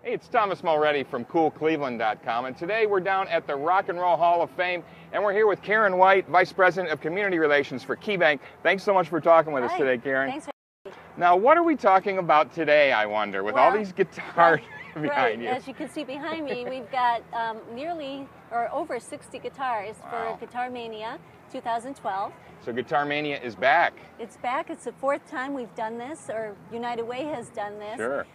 Hey, it's Thomas Mulready from CoolCleveland.com, and today we're down at the Rock and Roll Hall of Fame, and we're here with Karen White, Vice President of Community Relations for KeyBank. Thanks so much for talking with us today, Karen. Thanks for having me. Now, what are we talking about today, I wonder, with all these guitars behind you? As you can see behind me, we've got over 60 guitars for GuitarMania 2012. So GuitarMania is back. It's back. It's the fourth time we've done this, or United Way has done this. Sure.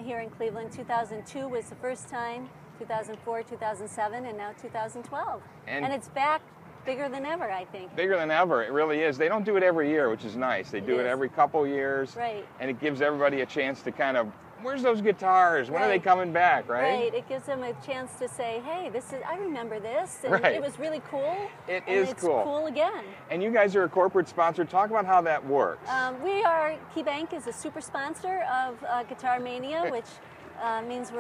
Here in Cleveland, 2002 was the first time, 2004, 2007, and now 2012. And it's back bigger than ever, I think. Bigger than ever, it really is. They don't do it every year, which is nice. They do it every couple years. Right. And it gives everybody a chance to kind of, where's those guitars? When are they coming back, right? Right. It gives them a chance to say, hey, I remember this, and it was really cool. It is cool. It's cool again. And you guys are a corporate sponsor. Talk about how that works. KeyBank is a super sponsor of GuitarMania, which means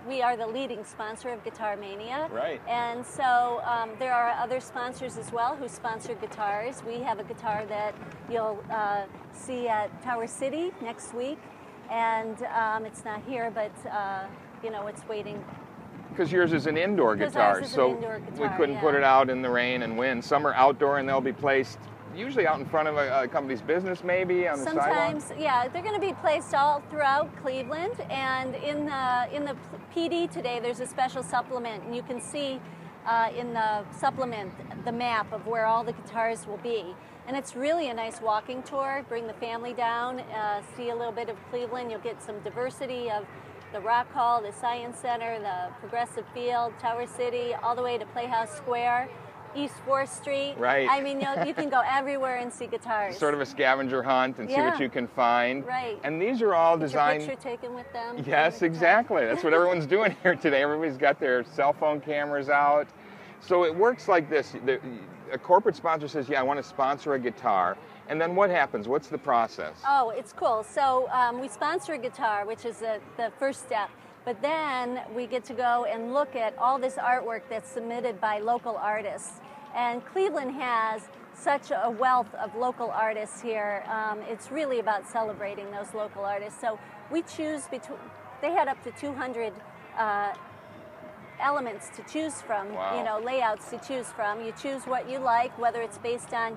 we are the leading sponsor of GuitarMania. Right. And so there are other sponsors as well who sponsor guitars. We have a guitar that you'll see at Tower City next week. And it's not here, but it's waiting. Because yours is an indoor guitar, we couldn't put it out in the rain and wind. Some are outdoor, and they'll be placed usually out in front of a company's business, maybe on the sidewalk. Sometimes, yeah, they're going to be placed all throughout Cleveland. And in the PD today, there's a special supplement, and you can see in the supplement the map of where all the guitars will be. And it's really a nice walking tour. Bring the family down, see a little bit of Cleveland. You'll get some diversity of the Rock Hall, the Science Center, the Progressive Field, Tower City, all the way to Playhouse Square, East 4th Street. Right. I mean, you can go everywhere and see guitars. Sort of a scavenger hunt and see what you can find. Right. And these are all designed. Get your picture taken with them. Yes, exactly. That's what everyone's doing here today. Everybody's got their cell phone cameras out. So it works like this. A corporate sponsor says, yeah, I want to sponsor a guitar. And then what happens? What's the process? Oh, it's cool. So we sponsor a guitar, which is the first step. But then we get to go and look at all this artwork that's submitted by local artists. And Cleveland has such a wealth of local artists here. It's really about celebrating those local artists. So we choose between, they had up to 200 elements to choose from, layouts to choose from. You choose what you like, whether it's based on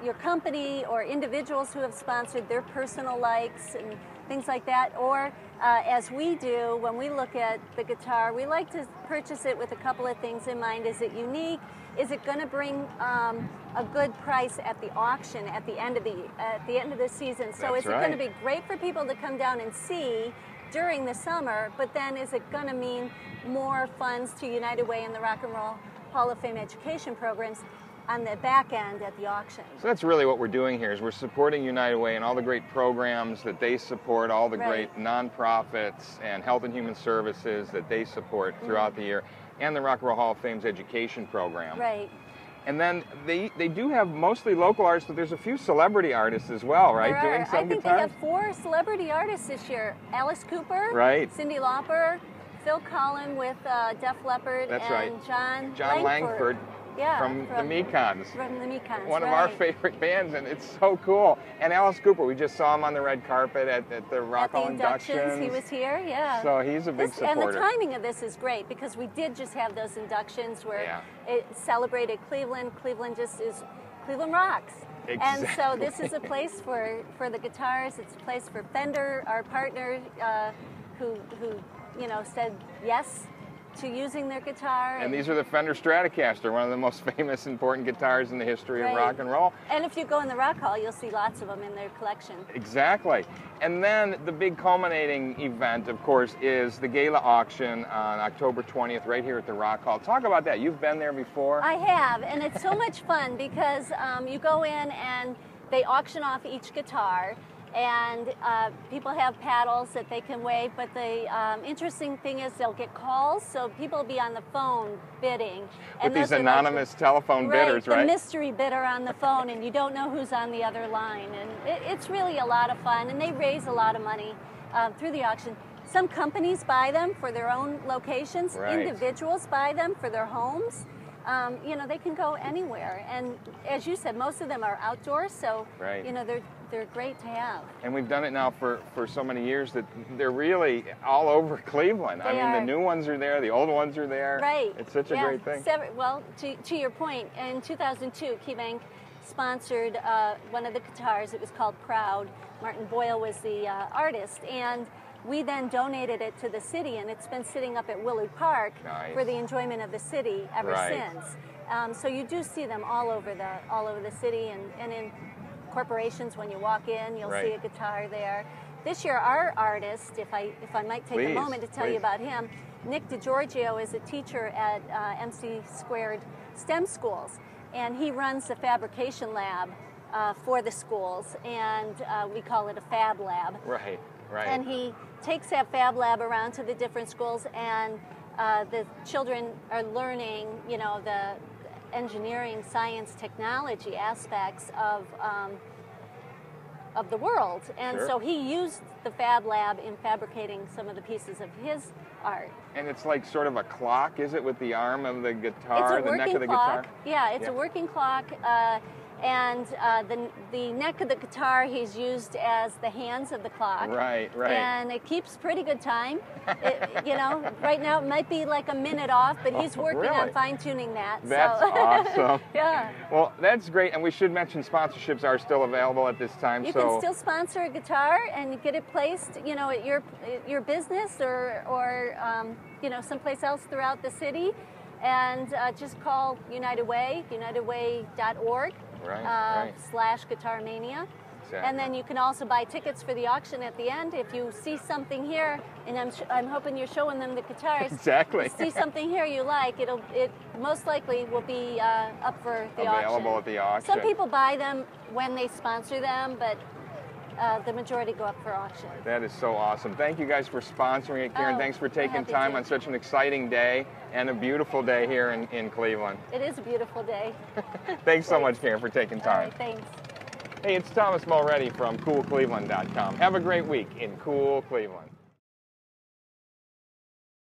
your company or individuals who have sponsored their personal likes and things like that, or as we do, when we look at the guitar, we like to purchase it with a couple of things in mind. Is it unique? Is it going to bring a good price at the auction at the end of the season? So is it going to be great for people to come down and see during the summer, but then is it going to mean more funds to United Way and the Rock and Roll Hall of Fame education programs on the back end at the auction? So that's really what we're doing here, is we're supporting United Way and all the great programs that they support, all the great nonprofits and health and human services that they support throughout the year, and the Rock and Roll Hall of Fame's education program. Right. And then they do have mostly local artists, but there's a few celebrity artists as well, right? Doing some I think guitars? they have 4 celebrity artists this year. Alice Cooper, Cyndi Lauper, Phil Collin with Def Leppard, and John Langford. From the Mekons. From the Mekons, one of our favorite bands, and it's so cool. And Alice Cooper, we just saw him on the red carpet at the Rock Hall inductions. He was here, So he's a big supporter. And the timing of this is great, because we did just have those inductions where it celebrated Cleveland. Cleveland rocks. Exactly. And so this is a place for the guitars. It's a place for Fender, our partner, who said yes to using their guitar. And these are the Fender Stratocaster, one of the most famous, important guitars in the history of rock and roll. And if you go in the Rock Hall, you'll see lots of them in their collection. Exactly. And then the big culminating event, of course, is the Gala Auction on October 20th, right here at the Rock Hall. Talk about that. You've been there before? I have, and it's so much fun because you go in and they auction off each guitar. And people have paddles that they can wave, but the interesting thing is they'll get calls, so people will be on the phone bidding. With these anonymous telephone bidders, right? The mystery bidder on the phone, and you don't know who's on the other line. And it's really a lot of fun, and they raise a lot of money through the auction. Some companies buy them for their own locations. Individuals buy them for their homes. They can go anywhere. And as you said, most of them are outdoors, so they're they're great to have. And we've done it now for so many years that they're really all over Cleveland. I mean, the new ones are there, the old ones are there. Right. It's such a great thing. Well, to your point, in 2002, KeyBank sponsored one of the guitars. It was called Proud. Martin Boyle was the artist, and we then donated it to the city, and it's been sitting up at Willard Park for the enjoyment of the city ever since. So you do see them all over the city, and in corporations. When you walk in, you'll see a guitar there. This year, our artist, if I might take a moment to tell you about him, Nick DiGiorgio is a teacher at MC Squared STEM schools, and he runs the fabrication lab for the schools, and we call it a Fab Lab. Right. And he takes that Fab Lab around to the different schools, and the children are learning, you know, the engineering, science, technology aspects of the world. And so he used the Fab Lab in fabricating some of the pieces of his art. And it's like sort of a clock, is it, with the arm of the guitar, the neck of the clock. guitar? Yeah, it's a working clock. And the neck of the guitar he's used as the hands of the clock. Right. And it keeps pretty good time. You know, right now it might be like a minute off, but he's working on fine-tuning that. That's awesome. Yeah. Well, that's great, and we should mention sponsorships are still available at this time. You can still sponsor a guitar and get it placed, you know, at your business or you know, someplace else throughout the city, and just call United Way, unitedway.org. /GuitarMania. Exactly. And then you can also buy tickets for the auction at the end. If you see something here, and I'm hoping you're showing them the guitars. Exactly. If you see something here you like, it most likely will be up for the auction. Available at the auction. Some people buy them when they sponsor them, but the majority go up for auction. That is so awesome. Thank you guys for sponsoring it, Karen. Thanks for taking time on such an exciting day and a beautiful day here in Cleveland. It is a beautiful day. Thanks so much, Karen, for taking time. Thanks. Hey, it's Thomas Mulready from CoolCleveland.com. Have a great week in Cool Cleveland.